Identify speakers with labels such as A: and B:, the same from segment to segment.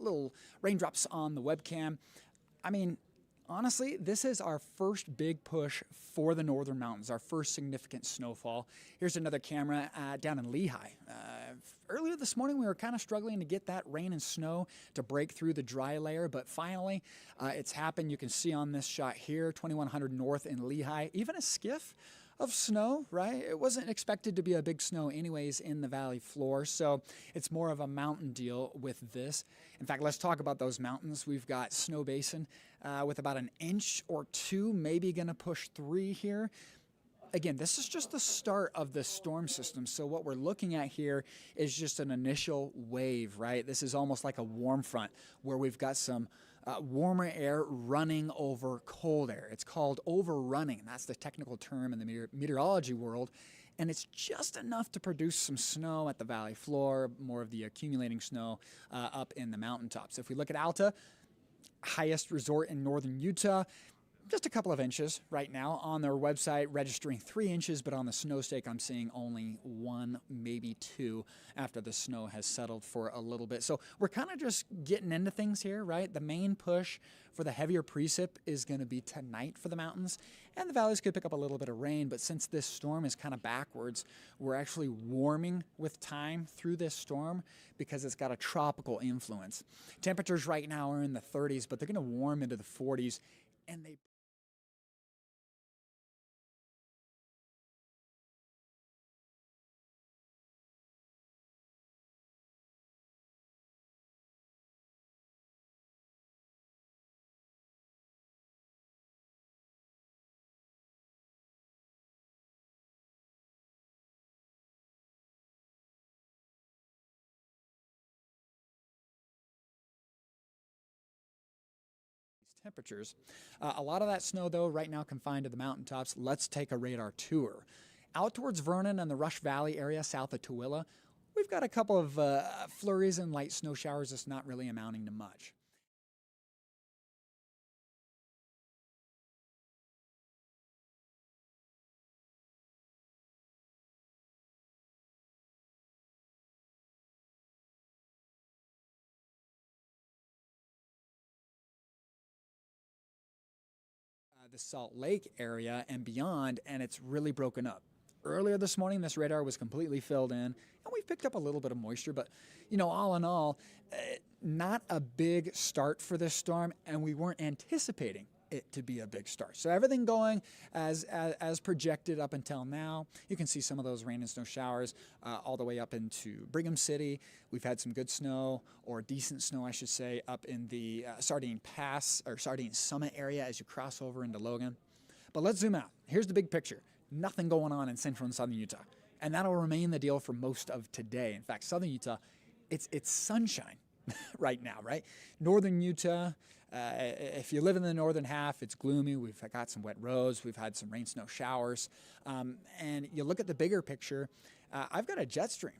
A: little raindrops on the webcam. I mean, honestly, this is our first big push for the northern mountains, our first significant snowfall. Here's another camera down in Lehigh. Earlier this morning, we were kind of struggling to get that rain and snow to break through the dry layer, but finally, it's happened. You can see on this shot here, 2100 north in Lehigh, even a skiff of snow, right? It wasn't expected to be a big snow anyways in the valley floor, so it's more of a mountain deal with this. In fact, let's talk about those mountains. We've got Snow Basin with about an inch or two, maybe going to push 3 here. Again, this is just the start of the storm system. So what we're looking at here is just an initial wave, right? This is almost like a warm front where we've got some warmer air running over cold air. It's called overrunning. That's the technical term in the meteorology world. And it's just enough to produce some snow at the valley floor, more of the accumulating snow up in the mountaintops. If we look at Alta, highest resort in northern Utah, just a couple of inches right now. On their website, registering 3 inches, but on the snow stake, I'm seeing only 1, maybe 2 after the snow has settled for a little bit. So we're kind of just getting into things here, right? The main push for the heavier precip is going to be tonight for the mountains, and the valleys could pick up a little bit of rain, but since this storm is kind of backwards, we're actually warming with time through this storm because it's got a tropical influence. Temperatures right now are in the 30s, but they're going to warm into the 40s, and they temperatures. A lot of that snow, though, right now confined to the mountaintops. Let's take a radar tour. Out towards Vernon and the Rush Valley area south of Tooele, we've got a couple of flurries and light snow showers that's not really amounting to much. The Salt Lake area and beyond, and it's really broken up. Earlier this morning, this radar was completely filled in, and we've picked up a little bit of moisture, but, you know, all in all, not a big start for this storm, and we weren't anticipating it to be a big start. So everything going as projected up until now. You can see some of those rain and snow showers all the way up into Brigham City. We've had some good snow, or decent snow, I should say, up in the Sardine Pass or Sardine Summit area as you cross over into Logan. But let's zoom out. Here's the big picture. Nothing going on in central and southern Utah. And that'll remain the deal for most of today. In fact, southern Utah, it's sunshine right now, right? Northern Utah, if you live in the northern half, it's gloomy. We've got some wet roads. We've had some rain, snow showers. And you look at the bigger picture, I've got a jet stream.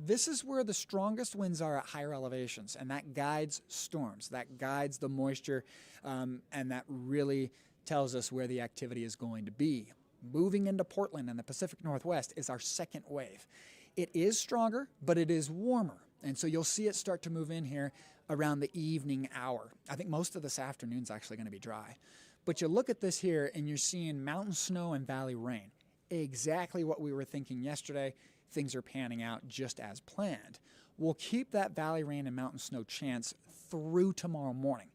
A: This is where the strongest winds are at higher elevations, and that guides storms. That guides the moisture, and that really tells us where the activity is going to be. Moving into Portland and the Pacific Northwest is our second wave. It is stronger, but it is warmer. And so you'll see it start to move in here around the evening hour. I think most of this afternoon is actually going to be dry. But you look at this here and you're seeing mountain snow and valley rain. Exactly what we were thinking yesterday. Things are panning out just as planned. We'll keep that valley rain and mountain snow chance through tomorrow morning.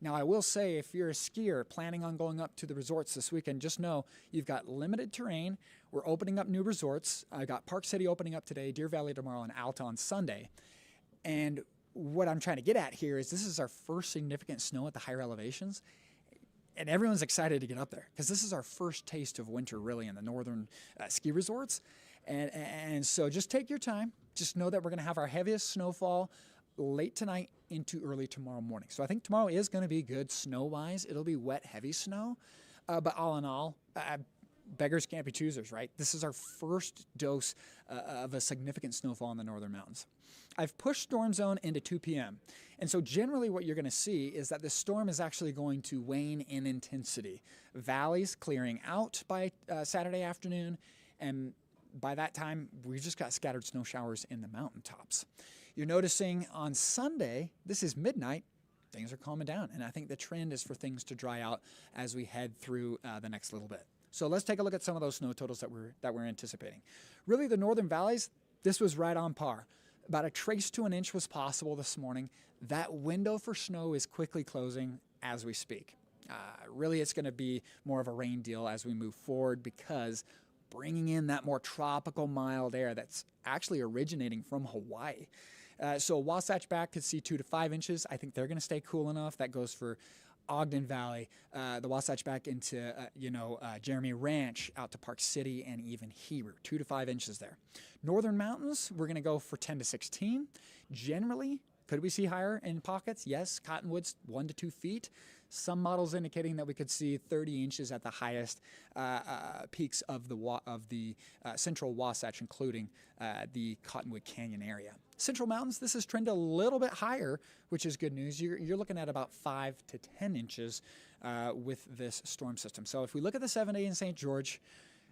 A: Now, I will say, if you're a skier planning on going up to the resorts this weekend, just know you've got limited terrain. We're opening up new resorts. I got Park City opening up today, Deer Valley tomorrow, and Alta on Sunday. And what I'm trying to get at here is this is our first significant snow at the higher elevations. And everyone's excited to get up there because this is our first taste of winter really in the northern ski resorts. And so just take your time. Just know that we're going to have our heaviest snowfall late tonight into early tomorrow morning. So I think tomorrow is going to be good snow-wise. It'll be wet, heavy snow. But all in all, beggars can't be choosers, right? This is our first dose of a significant snowfall in the northern mountains. I've pushed storm zone into 2 p.m. And so generally what you're going to see is that the storm is actually going to wane in intensity. Valleys clearing out by Saturday afternoon, and by that time, we've just got scattered snow showers in the mountaintops. You're noticing on Sunday, this is midnight, things are calming down. And I think the trend is for things to dry out as we head through the next little bit. So let's take a look at some of those snow totals that we're anticipating. Really, the northern valleys, this was right on par. About a trace to an inch was possible this morning. That window for snow is quickly closing as we speak. Really, it's going to be more of a rain deal as we move forward, because bringing in that more tropical mild air that's actually originating from Hawaii. So Wasatch Back could see 2 to 5 inches. I think they're going to stay cool enough. That goes for Ogden Valley, the Wasatch Back into, Jeremy Ranch, out to Park City, and even Heber, 2 to 5 inches there. Northern Mountains, we're going to go for 10 to 16. Generally, could we see higher in pockets? Yes. Cottonwoods, 1 to 2 feet. Some models indicating that we could see 30 inches at the highest peaks of the central Wasatch, including the Cottonwood Canyon area. Central Mountains, this is trending a little bit higher, which is good news. You're looking at about 5 to 10 inches with this storm system. So if we look at the 7-day in St. George,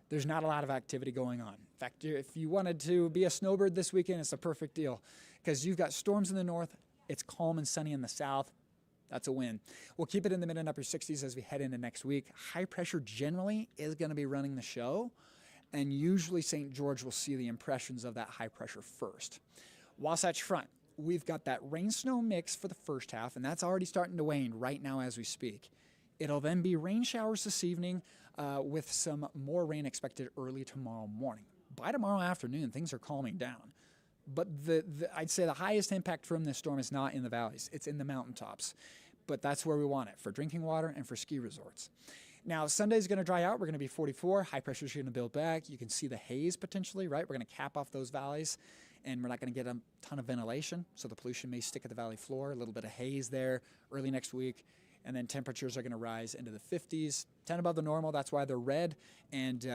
A: there's not a lot of activity going on. In fact, if you wanted to be a snowbird this weekend, it's a perfect deal, because you've got storms in the north, it's calm and sunny in the south. That's a win. We'll keep it in the mid and upper 60s as we head into next week. High pressure generally is going to be running the show, and usually St. George will see the impressions of that high pressure first. Wasatch Front, we've got that rain-snow mix for the first half, and that's already starting to wane right now as we speak. It'll then be rain showers this evening with some more rain expected early tomorrow morning. By tomorrow afternoon, things are calming down. But I'd say the highest impact from this storm is not in the valleys. It's in the mountaintops. But that's where we want it, for drinking water and for ski resorts. Now, Sunday's going to dry out. We're going to be 44. High pressure is going to build back. You can see the haze potentially, right? We're going to cap off those valleys, and we're not going to get a ton of ventilation, so the pollution may stick at the valley floor. A little bit of haze there early next week. And then temperatures are going to rise into the 50s, 10 above the normal. That's why they're red. And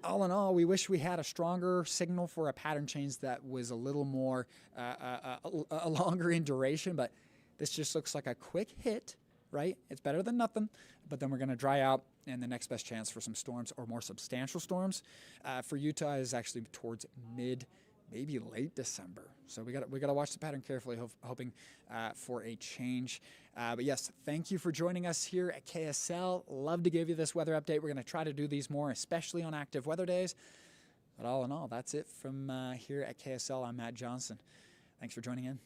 A: all in all, we wish we had a stronger signal for a pattern change that was a little more a longer in duration, but this just looks like a quick hit, right? It's better than nothing, but then we're going to dry out, and the next best chance for some storms or more substantial storms for Utah is actually towards mid, maybe late December. So we got to watch the pattern carefully, hoping for a change. But yes, thank you for joining us here at KSL. Love to give you this weather update. We're going to try to do these more, especially on active weather days. But all in all, that's it from here at KSL. I'm Matt Johnson. Thanks for joining in.